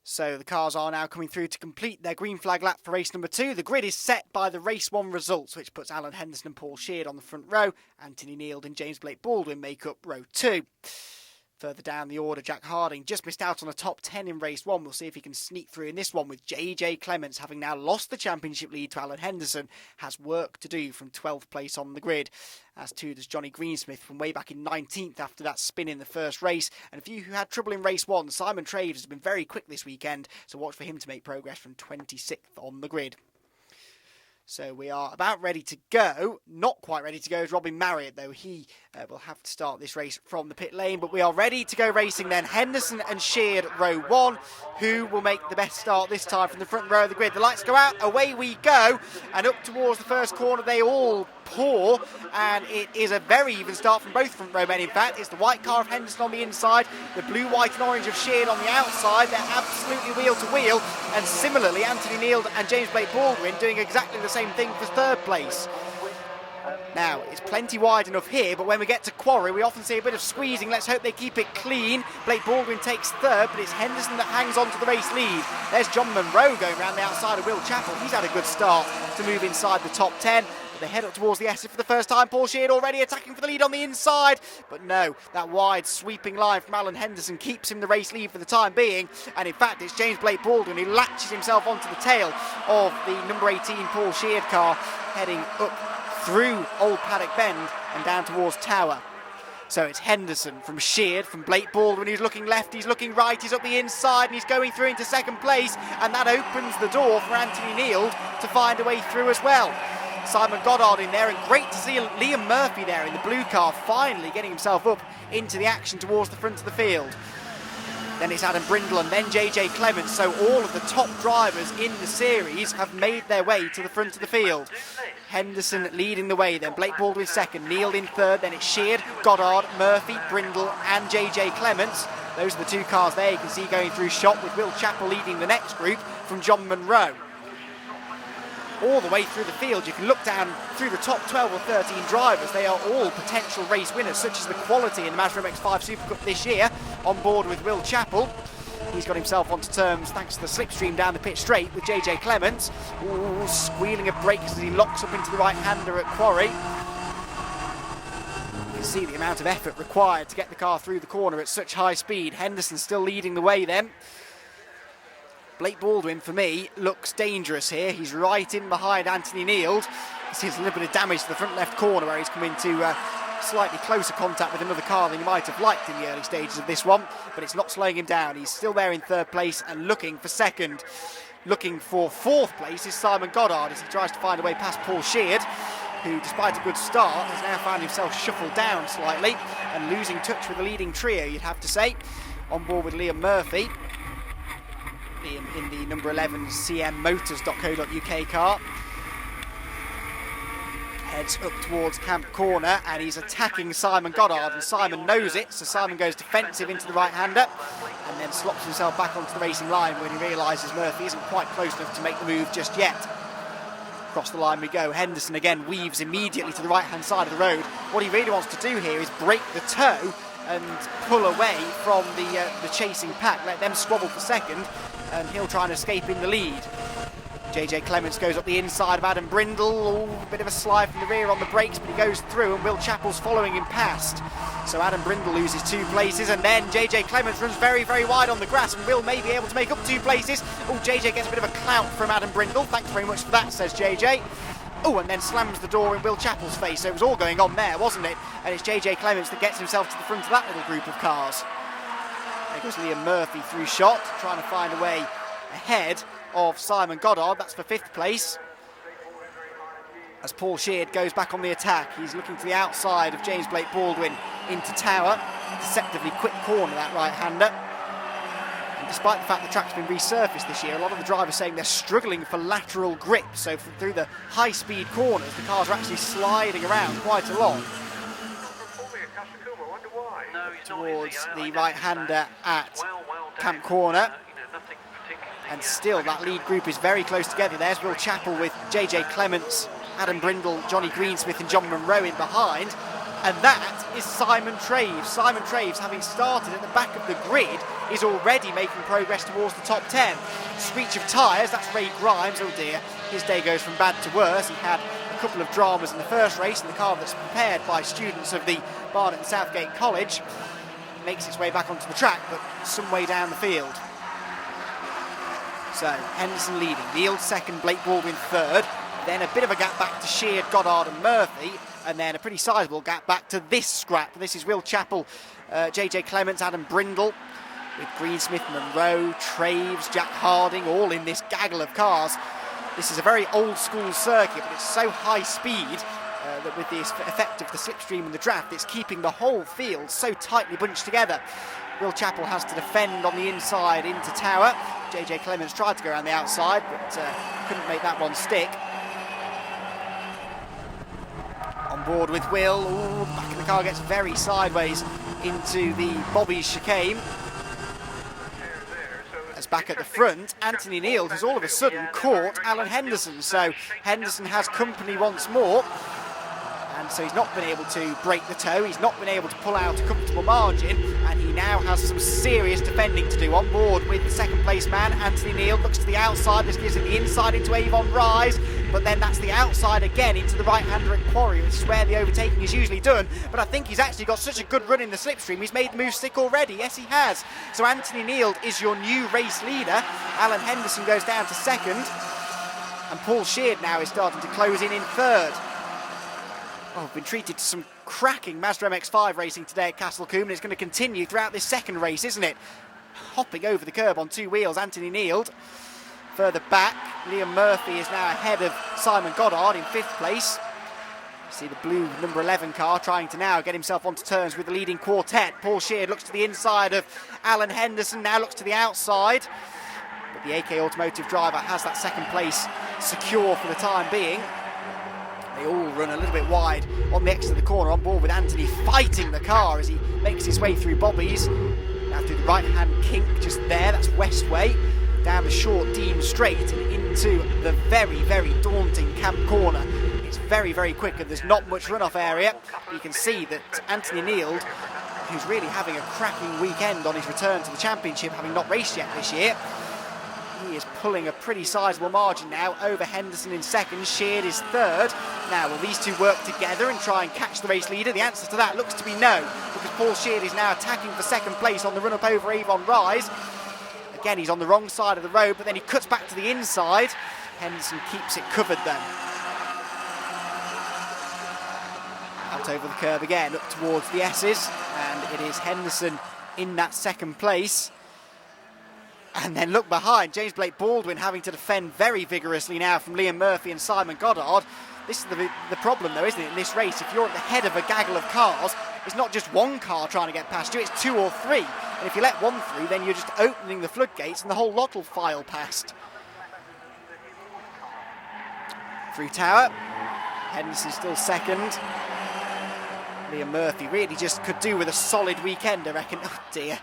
So the cars are now coming through to complete their green flag lap for race number 2. The grid is set by the race 1 results, which puts Alan Henderson and Paul Sheard on the front row. Anthony Neild and James Blake Baldwin make up row 2. Further down the order, Jack Harding just missed out on a top 10 in race 1. We'll see if he can sneak through in this one, with JJ Clements, having now lost the championship lead to Alan Henderson, has work to do from 12th place on the grid. As too does Johnny Greensmith from way back in 19th after that spin in the first race. And a few who had trouble in race 1, Simon Traves has been very quick this weekend, so watch for him to make progress from 26th on the grid. So we are about ready to go. Not quite ready to go is Robin Marriott, though. He will have to start this race from the pit lane. But we are ready to go racing then. Henderson and Sheard, row 1. Who will make the best start this time from the front row of the grid? The lights go out. Away we go. And up towards the first corner, they all pour. And it is a very even start from both front row men, in fact. It's the white car of Henderson on the inside, the blue, white and orange of Sheard on the outside. They're absolutely wheel to wheel. And similarly, Anthony Neild and James Blake Baldwin doing exactly the same thing for third place. Now, it's plenty wide enough here, but when we get to Quarry, we often see a bit of squeezing. Let's hope they keep it clean. Blake Baldwin takes third, but it's Henderson that hangs on to the race lead. There's John Munro going around the outside of Will Chappell. He's had a good start to move inside the top 10. But they head up towards the exit for the first time. Paul Sheard already attacking for the lead on the inside. But no, that wide sweeping line from Alan Henderson keeps him the race lead for the time being. And in fact, it's James Blake Baldwin who latches himself onto the tail of the number 18 Paul Sheard car, heading up through Old Paddock Bend and down towards Tower. So it's Henderson from Sheard, from Blake Baldwin, who's looking left, he's looking right, he's up the inside and he's going through into second place, and that opens the door for Anthony Neild to find a way through as well. Simon Goddard in there, and great to see Liam Murphy there in the blue car, finally getting himself up into the action towards the front of the field. Then it's Adam Brindle and then JJ Clements, so all of the top drivers in the series have made their way to the front of the field. Henderson leading the way, then Blake Baldwin second, Neild in third, then it's Sheard, Goddard, Murphy, Brindle and JJ Clements. Those are the two cars there you can see going through shot, with Will Chappell leading the next group from John Munro. All the way through the field, you can look down through the top 12 or 13 drivers. They are all potential race winners, such as the quality in the Mazda MX-5 SuperCup this year, on board with Will Chappell. He's got himself onto terms thanks to the slipstream down the pit straight with JJ Clements. Ooh, squealing of brakes as he locks up into the right-hander at Quarry. You can see the amount of effort required to get the car through the corner at such high speed. Henderson still leading the way then. Blake Baldwin, for me, looks dangerous here. He's right in behind Anthony Neild. He sees a little bit of damage to the front left corner where he's come into slightly closer contact with another car than he might have liked in the early stages of this one, but it's not slowing him down. He's still there in third place and looking for second. Looking for fourth place is Simon Goddard as he tries to find a way past Paul Sheard, who, despite a good start, has now found himself shuffled down slightly and losing touch with the leading trio, you'd have to say. On board with Liam Murphy in the number 11 cmmotors.co.uk car. Heads up towards Camp Corner and he's attacking Simon Goddard, and Simon knows it, so Simon goes defensive into the right-hander and then slops himself back onto the racing line when he realises Murphy isn't quite close enough to make the move just yet. Across the line we go. Henderson again weaves immediately to the right-hand side of the road. What he really wants to do here is break the toe and pull away from the chasing pack, let them squabble for second, and he'll try and escape in the lead. JJ Clements goes up the inside of Adam Brindle. A bit of a slide from the rear on the brakes, but he goes through, and Will Chappell's following him past. So Adam Brindle loses 2 places, and then JJ Clements runs very, very wide on the grass, and Will may be able to make up 2 places. Oh, JJ gets a bit of a clout from Adam Brindle. Thanks very much for that, says JJ. Oh, and then slams the door in Will Chappell's face. So it was all going on there, wasn't it? And it's JJ Clements that gets himself to the front of that little group of cars. There goes Liam Murphy through shot, trying to find a way ahead of Simon Goddard. That's for 5th place. As Paul Sheard goes back on the attack, he's looking to the outside of James Blake Baldwin into Tower. Deceptively quick corner, that right-hander. And despite the fact the track's been resurfaced this year, a lot of the drivers saying they're struggling for lateral grip. So through the high-speed corners, the cars are actually sliding around quite a lot. Towards the right-hander at Camp Corner. And still that lead group is very close together. There's Will Chappell with JJ Clements, Adam Brindle, Johnny Greensmith and John Munro in behind. and that is Simon Traves. Simon Traves, having started at the back of the grid, is already making progress towards the top 10. Screech of tyres, that's Ray Grimes. Oh dear, his day goes from bad to worse. He had a couple of dramas in the first race in the car that's prepared by students of the Barnet and Southgate College. Makes its way back onto the track, but some way down the field. So Henderson leading, Neil second, Blake Baldwin third, then a bit of a gap back to Sheard, Goddard and Murphy, and then a pretty sizable gap back to this scrap. This is Will Chappell, JJ Clements, Adam Brindle, with Greensmith, Monroe, Traves, Jack Harding, all in this gaggle of cars. This is a very old school circuit, but it's so high speed that with the effect of the slipstream and the draft, it's keeping the whole field so tightly bunched together. Will Chappell has to defend on the inside into Tower. JJ Clements tried to go around the outside, but couldn't make that one stick. On board with Will. Ooh, the back of the car gets very sideways into the Bobby's chicane. As back at the front, Anthony Neal has all of a sudden caught Alan Henderson. So Henderson has company once more. And so he's not been able to break the toe, he's not been able to pull out a comfortable margin, and he now has some serious defending to do. On board with the second place man, Anthony Neal looks to the outside. This gives him the inside into Avon Rise, but then that's the outside again into the right-hander at Quarry, which is where the overtaking is usually done. But I think he's actually got such a good run in the slipstream, he's made the move stick already. Yes, he has. So Anthony Neal is your new race leader. Alan Henderson goes down to second, and Paul Sheard now is starting to close in third. Oh, we've been treated to some cracking Mazda MX-5 racing today at Castle Combe, and it's going to continue throughout this second race, isn't it? Hopping over the curb on two wheels, Anthony Neal. Further back, Liam Murphy is now ahead of Simon Goddard in fifth place. See the blue number 11 car trying to now get himself onto terms with the leading quartet. Paul Sheard looks to the inside of Alan Henderson, now looks to the outside. But the AK Automotive driver has that second place secure for the time being. They all run a little bit wide on the exit of the corner, on board with Anthony fighting the car as he makes his way through Bobby's. Now through the right-hand kink just there, that's Westway, down the short Dean Straight and into the very, very daunting Camp Corner. It's very, very quick and there's not much runoff area. You can see that Anthony Neal, who's really having a cracking weekend on his return to the championship, having not raced yet this year, he is pulling a pretty sizable margin now over Henderson in second. Sheard is third. Now, will these two work together and try and catch the race leader? The answer to that looks to be no, because Paul Sheard is now attacking for second place on the run-up over Avon Rise. Again, he's on the wrong side of the road, but then he cuts back to the inside. Henderson keeps it covered then. Out over the curb again, up towards the S's, and it is Henderson in that second place. And then look behind, James Blake Baldwin having to defend very vigorously now from Liam Murphy and Simon Goddard. This is the problem though, isn't it, in this race? If you're at the head of a gaggle of cars, it's not just one car trying to get past you, it's two or three. And if you let one through, then you're just opening the floodgates and the whole lot will file past. Through Tower, Henderson still second. Liam Murphy really just could do with a solid weekend, I reckon. Oh dear.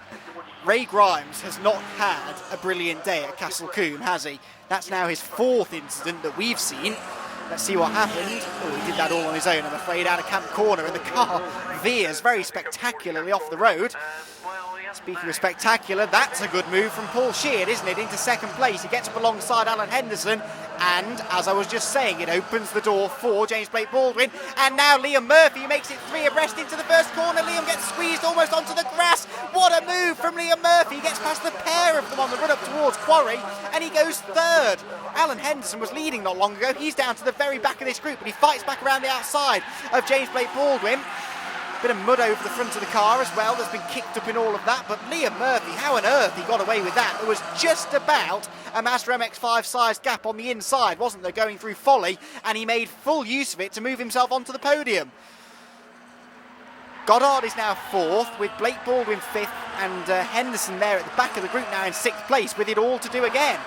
Ray Grimes has not had a brilliant day at Castle Combe, has he? That's now his fourth incident that we've seen. Let's see what happened. Oh, he did that all on his own, I'm afraid, out of Camp Corner, and the car veers very spectacularly off the road. Speaking of spectacular, that's a good move from Paul Sheard, isn't it? Into second place. He gets up alongside Alan Henderson, and as I was just saying, it opens the door for James Blake Baldwin. And now Liam Murphy makes it three abreast into the first corner. Liam gets squeezed almost onto the grass. What a move from Liam Murphy. He gets past the pair of them on the run up towards Quarry, and he goes third. Alan Henderson was leading not long ago. He's down to the very back of this group, but he fights back around the outside of James Blake Baldwin. Bit of mud over the front of the car as well that's been kicked up in all of that, but Liam Murphy, how on earth he got away with that? There was just about a Mazda MX-5 sized gap on the inside, wasn't there, going through Folly, and he made full use of it to move himself onto the podium. Goddard is now fourth, with Blake Baldwin fifth, and Henderson there at the back of the group now in sixth place, with it all to do again.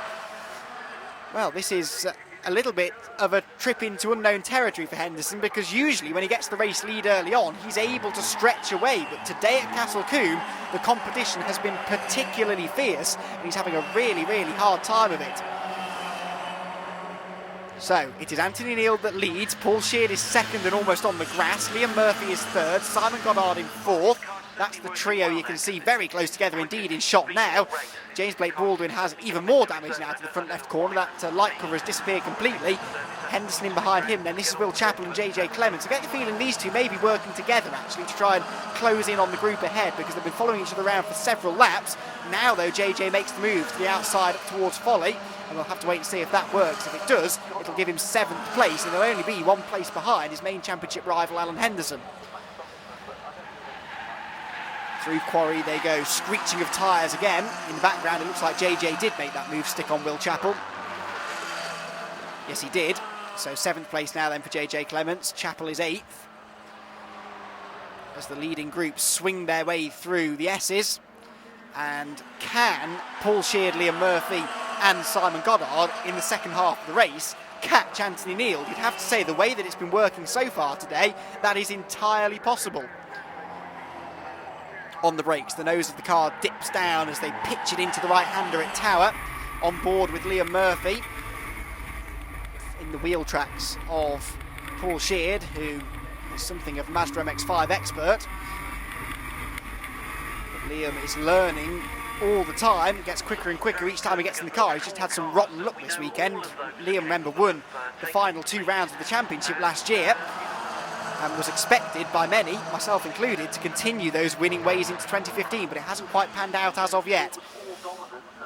Well, this is a little bit of a trip into unknown territory for Henderson, because usually when he gets the race lead early on, he's able to stretch away, but today at Castle Combe, the competition has been particularly fierce, and he's having a really, really hard time of it. So it is Anthony Neal that leads. Paul Sheard is second and almost on the grass. Liam Murphy is third. Simon Goddard in fourth. That's the trio you can see very close together indeed in shot now. James Blake Baldwin has even more damage now to the front left corner. That light cover has disappeared completely. Henderson in behind him then. This is Will Chappell and JJ Clements. I get the feeling these two may be working together actually to try and close in on the group ahead, because they've been following each other around for several laps. Now though, JJ makes the move to the outside up towards Folly, and we'll have to wait and see if that works. If it does, it'll give him 7th place, and he'll only be 1 place behind his main championship rival Alan Henderson. Through Quarry they go, screeching of tyres again. In the background it looks like JJ did make that move stick on Will Chappell. Yes, he did. So 7th place now then for JJ Clements. Chappell is 8th. As the leading group swing their way through the S's. And can Paul Sheard, Liam Murphy and Simon Goddard in the second half of the race catch Anthony Neal? You'd have to say, the way that it's been working so far today, that is entirely possible. On the brakes, the nose of the car dips down as they pitch it into the right-hander at Tower. On board with Liam Murphy in the wheel tracks of Paul Sheard, who is something of Mazda MX-5 expert. But Liam is learning all the time. It gets quicker and quicker each time he gets in the car. He's just had some rotten luck this weekend. Liam, remember, won the final 2 rounds of the championship last year, and was expected by many, myself included, to continue those winning ways into 2015, but it hasn't quite panned out as of yet.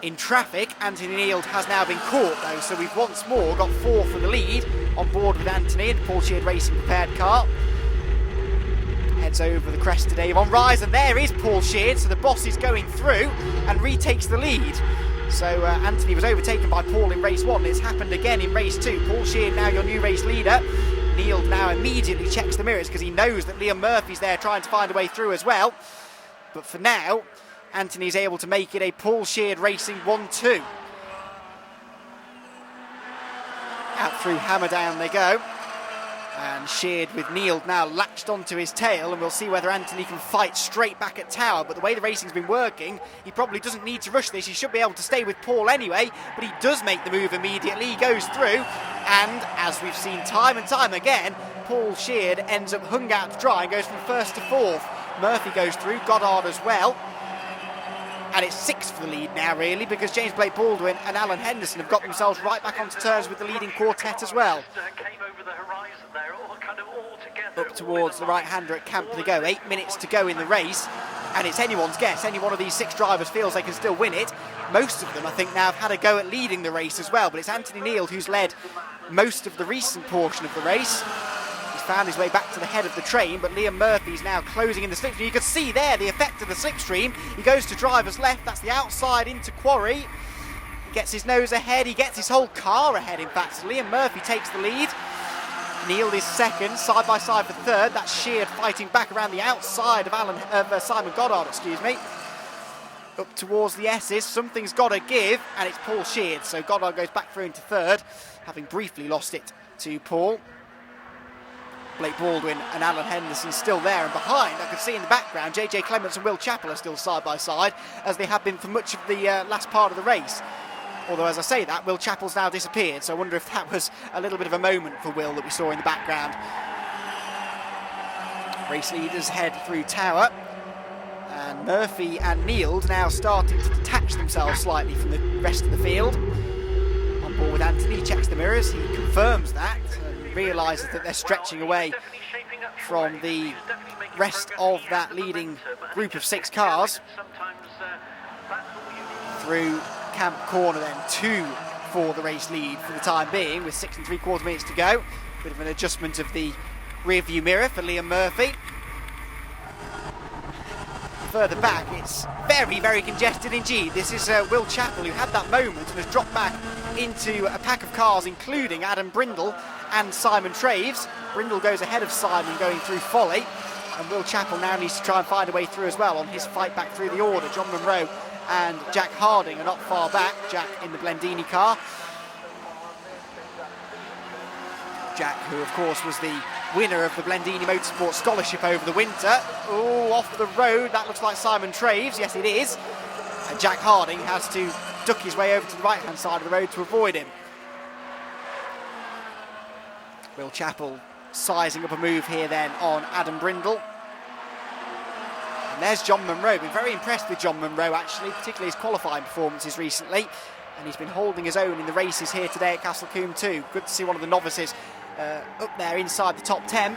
In traffic, Anthony Neal has now been caught though, so we've once more got 4 for the lead on board with Anthony and Paul Sheard Racing prepared car. Heads over the crest today on rise, and there is Paul Sheard, so the boss is going through and retakes the lead. So Anthony was overtaken by Paul in race 1. It's happened again in race 2. Paul Sheard now your new race leader. Neal now immediately checks the mirrors because he knows that Liam Murphy's there trying to find a way through as well. But for now, Anthony's able to make it a Paul Sheard Racing 1-2. Out through Hammerdown they go. And Sheard with Neal now latched onto his tail, and we'll see whether Anthony can fight straight back at Tower. But the way the racing's been working, he probably doesn't need to rush this. He should be able to stay with Paul anyway, but he does make the move immediately. He goes through, and as we've seen time and time again, Paul Sheard ends up hung out to dry and goes from 1st to 4th. Murphy goes through, Goddard as well. And it's 6 for the lead now, really, because James Blake Baldwin and Alan Henderson have got themselves right back onto terms with the leading quartet as well. Up towards the right-hander at Camp they go. 8 minutes to go in the race, and it's anyone's guess. Any one of these 6 drivers feels they can still win it. Most of them, I think, now have had a go at leading the race as well, but it's Anthony Neal who's led most of the recent portion of the race. He's found his way back to the head of the train, but Liam Murphy's now closing in the slipstream. You can see there the effect of the slipstream. He goes to driver's left, that's the outside into Quarry. He gets his nose ahead, he gets his whole car ahead, in fact. So Liam Murphy takes the lead. Neal is second, side by side for third. That's Sheard fighting back around the outside of Simon Goddard, up towards the S's. Something's got to give, and it's Paul Sheard. So Goddard goes back through into third, having briefly lost it to Paul. Blake Baldwin and Alan Henderson still there, and behind, I can see in the background, JJ Clements and Will Chappell are still side by side, as they have been for much of the last part of the race. Although, as I say that, Will Chappell's now disappeared, so I wonder if that was a little bit of a moment for Will that we saw in the background. Race leaders head through Tower, and Murphy and Neal now starting to detach themselves slightly from the rest of the field. On board with Anthony, he checks the mirrors, he confirms that, and realises that they're stretching away from the rest of that leading group of 6 cars. Through Camp Corner then, 2 for the race lead for the time being, with 6 3/4 minutes to go. Bit of an adjustment of the rear view mirror for Liam Murphy. Further back, it's very, very congested indeed. This is Will Chappell, who had that moment and has dropped back into a pack of cars, including Adam Brindle and Simon Traves. Brindle goes ahead of Simon going through Folly, and Will Chappell now needs to try and find a way through as well on his fight back through the order. John Monroe and Jack Harding are not far back. Jack in the Blendini car. Jack, who of course was the winner of the Blendini Motorsport Scholarship over the winter. Oh, off the road, that looks like Simon Traves. Yes, it is. And Jack Harding has to duck his way over to the right-hand side of the road to avoid him. Will Chappell sizing up a move here then on Adam Brindle. And there's John Munro. Been very impressed with John Munro actually, particularly his qualifying performances recently. And he's been holding his own in the races here today at Castle Combe too. Good to see one of the novices up there inside the top 10.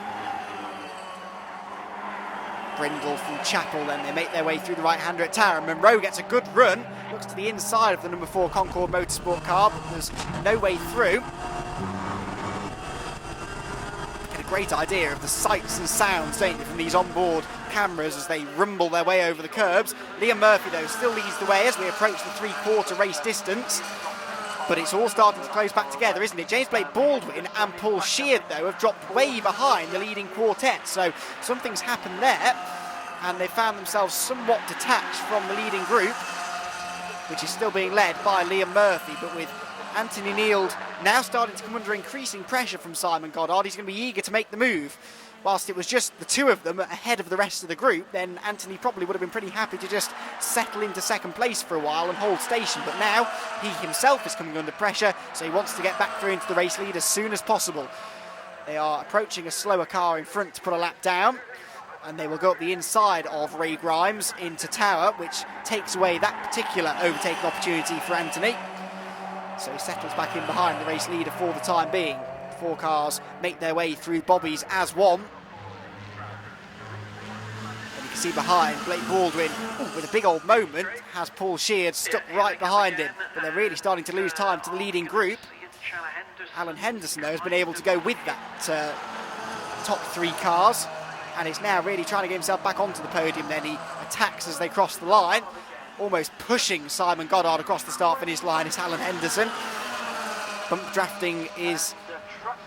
Brindle from Chappell, then they make their way through the right-hander at Tower. Munro gets a good run, looks to the inside of the number 4 Concord Motorsport car, but there's no way through. Get a great idea of the sights and sounds, don't you, from these onboard cameras as they rumble their way over the curbs. Liam Murphy, though, still leads the way as we approach the three-quarter race distance. But it's all starting to close back together, isn't it? James Blake Baldwin and Paul Sheard, though, have dropped way behind the leading quartet. So something's happened there, and they've found themselves somewhat detached from the leading group, which is still being led by Liam Murphy. But with Anthony Neild now starting to come under increasing pressure from Simon Goddard, he's going to be eager to make the move. Whilst it was just the two of them ahead of the rest of the group, then Anthony probably would have been pretty happy to just settle into second place for a while and hold station. But now he himself is coming under pressure, so he wants to get back through into the race lead as soon as possible. They are approaching a slower car in front to put a lap down, and they will go up the inside of Ray Grimes into Tower, which takes away that particular overtaking opportunity for Anthony. So he settles back in behind the race leader for the time being. 4 cars make their way through Bobby's as one. And you can see behind Blake Baldwin, with a big old moment, has Paul Sheard stuck right behind him. But they're really starting to lose time to the leading group. Alan Henderson, though, has been able to go with that top 3 cars. And is now really trying to get himself back onto the podium. Then he attacks as they cross the line, almost pushing Simon Goddard across the start finish line. It's Alan Henderson. Bump drafting is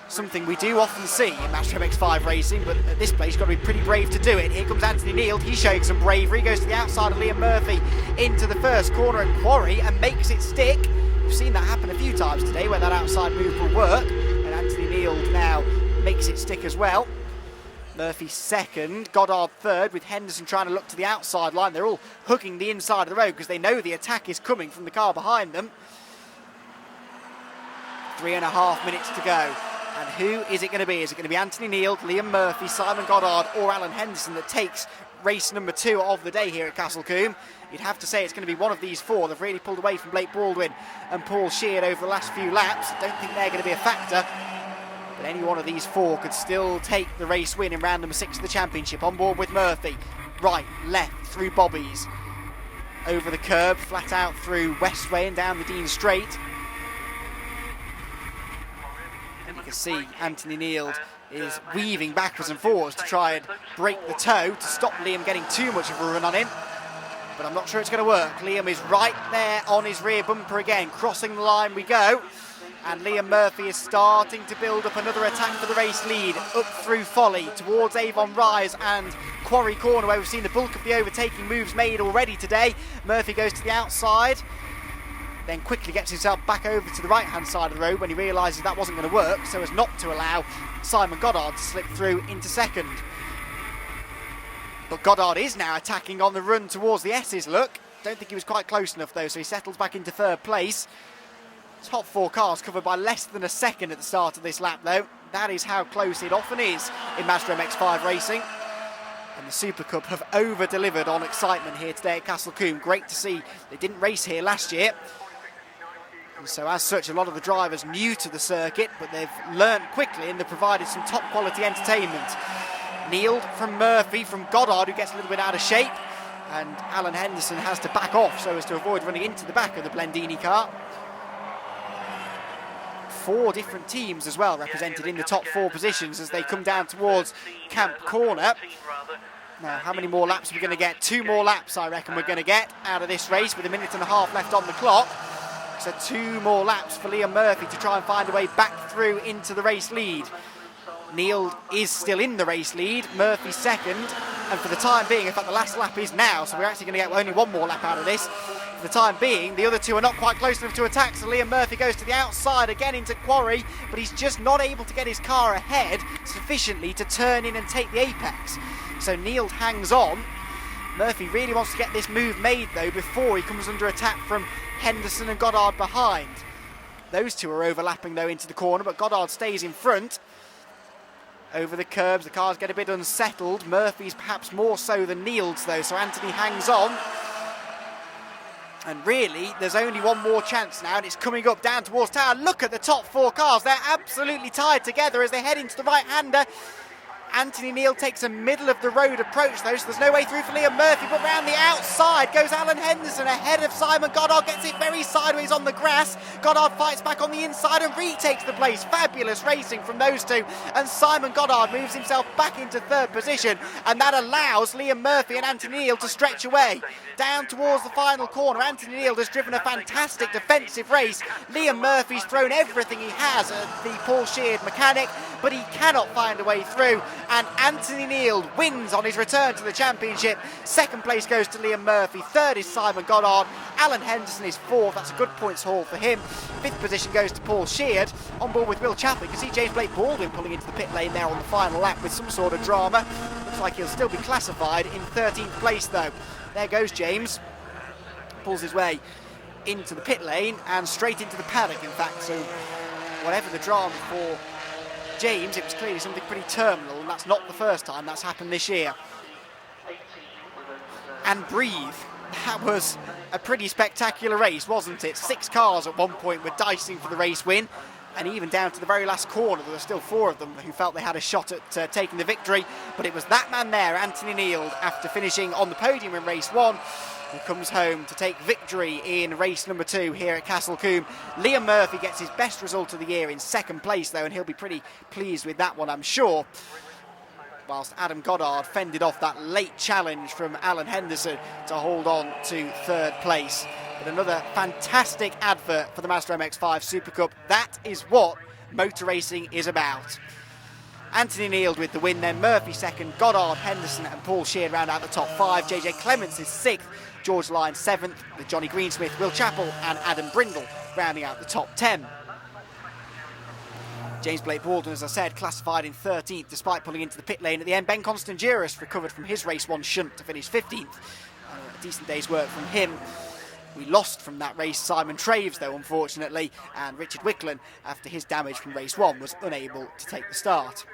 something we do often see in Mazda MX-5 racing, but at this place you've got to be pretty brave to do it. Here comes Anthony Neild, he's showing some bravery, goes to the outside of Liam Murphy into the first corner at Quarry and makes it stick. We've seen that happen a few times today where that outside move will work, and Anthony Neild now makes it stick as well. Murphy second, Goddard third, with Henderson trying to look to the outside line. They're all hugging the inside of the road because they know the attack is coming from the car behind them. 3.5 minutes to go. And who is it going to be? Is it going to be Anthony Neild, Liam Murphy, Simon Goddard or Alan Henderson that takes race number 2 of the day here at Castle Combe? You'd have to say it's going to be one of these 4. They've really pulled away from Blake Baldwin and Paul Sheard over the last few laps. Don't think they're going to be a factor. But any one of these 4 could still take the race win in round number 6 of the championship. On board with Murphy. Right, left, through Bobby's. Over the curb, flat out through Westway and down the Dean Straight. You can see Anthony Neild is weaving backwards and forwards to try and break the toe to stop Liam getting too much of a run on him. But I'm not sure it's going to work. Liam is right there on his rear bumper again. Crossing the line we go. And Liam Murphy is starting to build up another attack for the race lead. Up through Folly towards Avon Rise and Quarry Corner, where we've seen the bulk of the overtaking moves made already today. Murphy goes to the outside, then quickly gets himself back over to the right-hand side of the road when he realises that wasn't going to work, so as not to allow Simon Goddard to slip through into second. But Goddard is now attacking on the run towards the S's, look. Don't think he was quite close enough, though, so he settles back into third place. Top 4 cars covered by less than a second at the start of this lap, though. That is how close it often is in Mazda MX-5 racing. And the SuperCup have over-delivered on excitement here today at Castle Combe. Great to see they didn't race here last year. And so as such, a lot of the drivers new to the circuit, but they've learnt quickly and they've provided some top quality entertainment. Neild from Murphy, from Goddard, who gets a little bit out of shape, and Alan Henderson has to back off so as to avoid running into the back of the Blendini car. 4 different teams as well represented in the top 4 positions as they come down towards Camp Corner. Now, how many more laps are we going to get? 2 more laps, I reckon, we're going to get out of this race with 1.5 minutes left on the clock. So 2 more laps for Liam Murphy to try and find a way back through into the race lead. Neild is still in the race lead, Murphy second, and for the time being, in fact the last lap is now, so we're actually going to get only 1 more lap out of this. For the time being, the other 2 are not quite close enough to attack, so Liam Murphy goes to the outside again into Quarry, but he's just not able to get his car ahead sufficiently to turn in and take the apex. So Neild hangs on. Murphy really wants to get this move made, though, before he comes under attack from Henderson and Goddard behind. Those 2 are overlapping, though, into the corner, but Goddard stays in front. over the curbs. The cars get a bit unsettled. Murphy's perhaps more so than Neild's though, so Anthony hangs on. And really, there's only one more chance now, and it's coming up down towards town. Look at the top 4 cars. They're absolutely tied together as they head into the right-hander. Anthony Neild takes a middle-of-the-road approach, though, so there's no way through for Liam Murphy, but round the outside goes Alan Henderson ahead of Simon Goddard, gets it very sideways on the grass. Goddard fights back on the inside and retakes the place. Fabulous racing from those two, and Simon Goddard moves himself back into 3rd position, and that allows Liam Murphy and Anthony Neild to stretch away. Down towards the final corner, Anthony Neild has driven a fantastic defensive race. Liam Murphy's thrown everything he has at the Paul Sheard mechanic, but he cannot find a way through. And Anthony Neild wins on his return to the championship. 2nd place goes to Liam Murphy. 3rd is Simon Goddard. Alan Henderson is 4th. That's a good points haul for him. 5th position goes to Paul Sheard. On board with Will Chappell. You can see James Blake Baldwin pulling into the pit lane there on the final lap with some sort of drama. Looks like he'll still be classified in 13th place though. There goes James. Pulls his way into the pit lane and straight into the paddock, in fact. So whatever the drama for James, it was clearly something pretty terminal, and that's not the first time that's happened this year. And breathe. That was a pretty spectacular race, wasn't it? 6 cars at one point were dicing for the race win, and even down to the very last corner there were still 4 of them who felt they had a shot at taking the victory. But it was that man there, Anthony Neild, after finishing on the podium in race 1, who comes home to take victory in race number 2 here at Castle Combe. Liam Murphy gets his best result of the year in 2nd place though, and he'll be pretty pleased with that one, I'm sure. Whilst Adam Goddard fended off that late challenge from Alan Henderson to hold on to 3rd place. But another fantastic advert for the Mazda MX-5 SuperCup. That is what motor racing is about. Anthony Neild with the win, then Murphy 2nd, Goddard, Henderson and Paul Sheard round out the top 5. JJ Clements is 6th, George Lyons 7th, with Johnny Greensmith, Will Chappell and Adam Brindle rounding out the top 10. James Blake Baldwin, as I said, classified in 13th despite pulling into the pit lane at the end. Ben Constant-Juris recovered from his race 1 shunt to finish 15th. A decent day's work from him. We lost from that race Simon Traves, though, unfortunately, and Richard Wicklen, after his damage from race 1, was unable to take the start.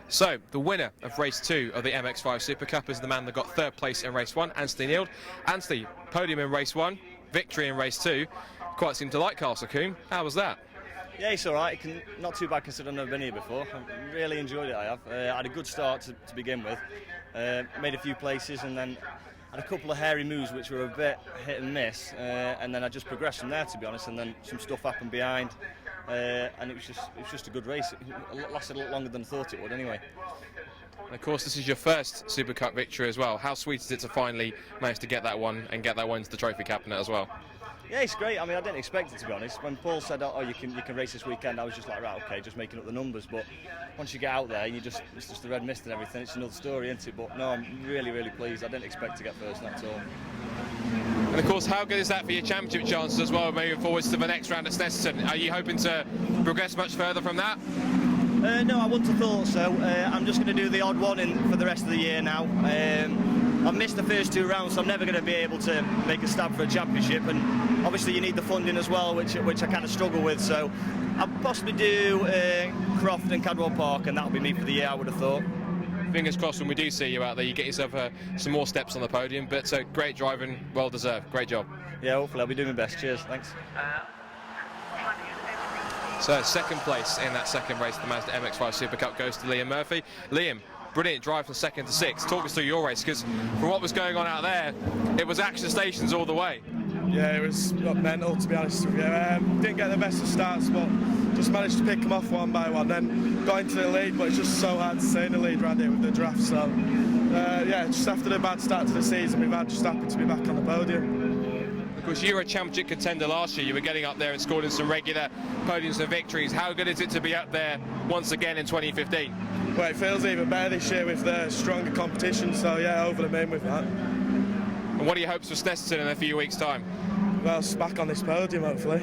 So, the winner of race 2 of the MX-5 SuperCup is the man that got 3rd place in race 1, Anthony Neild. Anthony, podium in race 1, victory in race 2. Quite seemed to like Castle Combe. How was that? Yeah, it's all right. Not too bad considering I've never been here before. I really enjoyed it, I have. I had a good start to begin with. Made a few places and then had a couple of hairy moves which were a bit hit and miss. And then I just progressed from there, to be honest, and then some stuff happened behind. And it was just a good race. It lasted a lot longer than I thought it would anyway. And of course, this is your first Super Cup victory as well. How sweet is it to finally manage to get that one and get that one into the trophy cabinet as well? Yeah, it's great. I mean, I didn't expect it, to be honest. When Paul said, "Oh, you can race this weekend," I was just like, right, okay, just making up the numbers. But once you get out there, it's just the red mist and everything. It's another story, isn't it? But no, I'm really, really pleased. I didn't expect to get first, not at all. And of course, how good is that for your championship chances as well, moving forwards to the next round at Snetterton? Are you hoping to progress much further from that? No, I wouldn't have thought so. I'm just going to do the odd one in for the rest of the year now. I've missed the first 2 rounds, so I'm never going to be able to make a stab for a championship. And obviously, you need the funding as well, which I kind of struggle with. So I'll possibly do Croft and Cadwell Park, and that'll be me for the year, I would have thought. Fingers crossed when we do see you out there, you get yourself some more steps on the podium. But great driving, well deserved. Great job. Yeah, hopefully I'll be doing my best. Cheers, thanks. So 2nd place in that 2nd race, the Mazda MX-5 Super Cup, goes to Liam Murphy. Liam, brilliant drive from 2nd to 6th. Talk us through your race, because from what was going on out there, it was action stations all the way. Yeah, it was mental, to be honest with you. Didn't get the best of starts, but just managed to pick them off one by one. Then got into the lead, but it's just so hard to stay in the lead around here with the draft. So, yeah, just after the bad start to the season, we've had just happy to be back on the podium. Of course, you were a championship contender last year. You were getting up there and scoring some regular podiums and victories. How good is it to be up there once again in 2015? Well, it feels even better this year with the stronger competition. So, yeah, over the moon with that. And what are your hopes for Snetterton in a few weeks' time? Well, it's back on this podium, hopefully.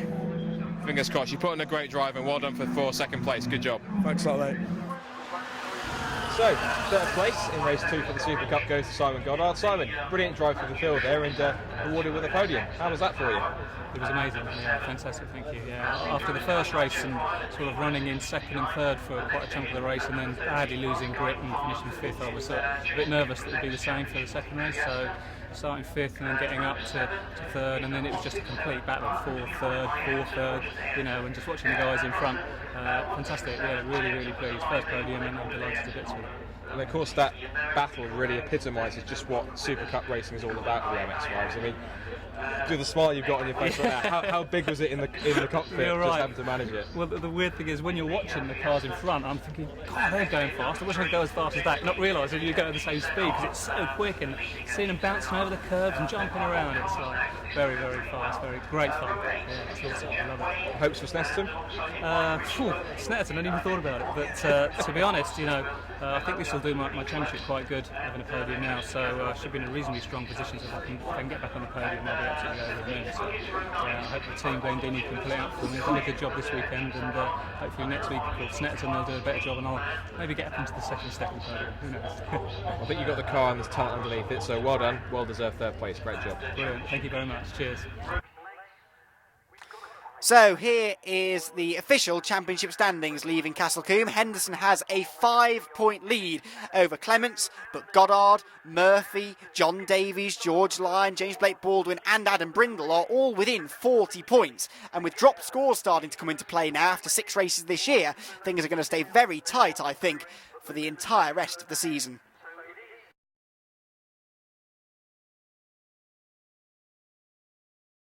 Fingers crossed. You put in a great drive and well done for 2nd place. Good job. Thanks a lot, mate. So, third place in race 2 for the Super Cup goes to Simon Goddard. Simon, brilliant drive through the field there and rewarded with a podium. How was that for you? It was amazing, yeah, fantastic, thank you. Yeah, after the first race and sort of running in second and third for quite a chunk of the race and then badly losing grip and finishing fifth, I was a bit nervous that it would be the same for the second race. So starting fifth and then getting up to third, and then it was just a complete battle, fourth, third, you know, and just watching the guys in front. Fantastic, yeah, really pleased. First podium, and I'm delighted to bits with it. And of course that battle really epitomises just what Super Cup racing is all about for the MX-5s. I mean, do the smile you've got on your face right now. How big was it in the cockpit, You're right. just having to manage it? Well, the weird thing is when you're watching the cars in front, I'm thinking, God, they're going fast. I wish I could go as fast as that. Not realising you go at the same speed because it's so quick, and seeing them bouncing over the curves and jumping around, it's like very fast, very great fun. Yeah, it's awesome. I love it. Hopes for Snetterton? Snetterton, I hadn't even thought about it. But to be honest, you know, I think this will do my championship quite good, having a podium now. So I should be in a reasonably strong position. So if I can get back on the podium, I'll be absolutely over the moon. So I hope the team, Glenn Dini, can pull it out for me. They've done a good job this weekend, and hopefully next week with Snetterton they'll do a better job, and I'll maybe get up into the second step in podium. Who knows? I think you've got the car and there's talent underneath it, so well done, well deserved third place, great job. Brilliant, thank you very much. Cheers. So here is the official championship standings leaving Castle Combe. Henderson has a 5-point lead over Clements, but Goddard, Murphy, John Davies, George Lyon, James Blake Baldwin and Adam Brindle are all within 40 points. And with dropped scores starting to come into play now after 6 races this year, things are going to stay very tight, I think, for the entire rest of the season.